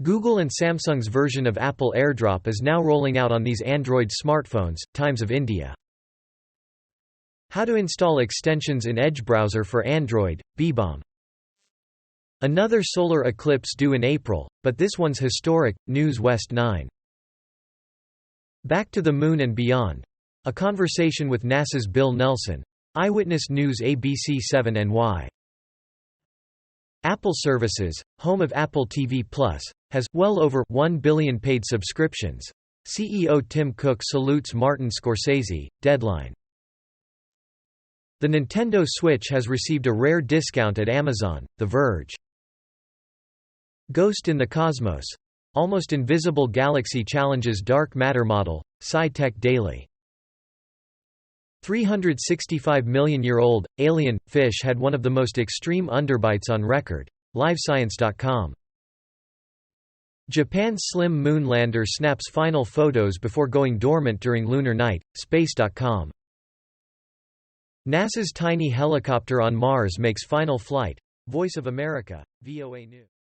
Google and Samsung's version of Apple AirDrop is now rolling out on these Android smartphones. Times of India. How to install extensions in Edge browser for Android, Beebom. Another solar eclipse due in April, but this one's historic. NewsW 9. Back to the Moon and Beyond. A conversation with NASA's Bill Nelson. Eyewitness News ABC 7 NY. Apple Services, home of Apple TV+, has well over 1 billion paid subscriptions. CEO Tim Cook salutes Martin Scorsese. Deadline. The Nintendo Switch has received a rare discount at Amazon. The Verge. Ghost in the Cosmos. Almost invisible galaxy challenges dark matter model. Sci-Tech Daily. 365-million-year-old, alien, fish had one of the most extreme underbites on record. LiveScience.com. Japan's Slim Moon lander snaps final photos before going dormant during lunar night. Space.com. NASA's tiny helicopter on Mars makes final flight. Voice of America, VOA News.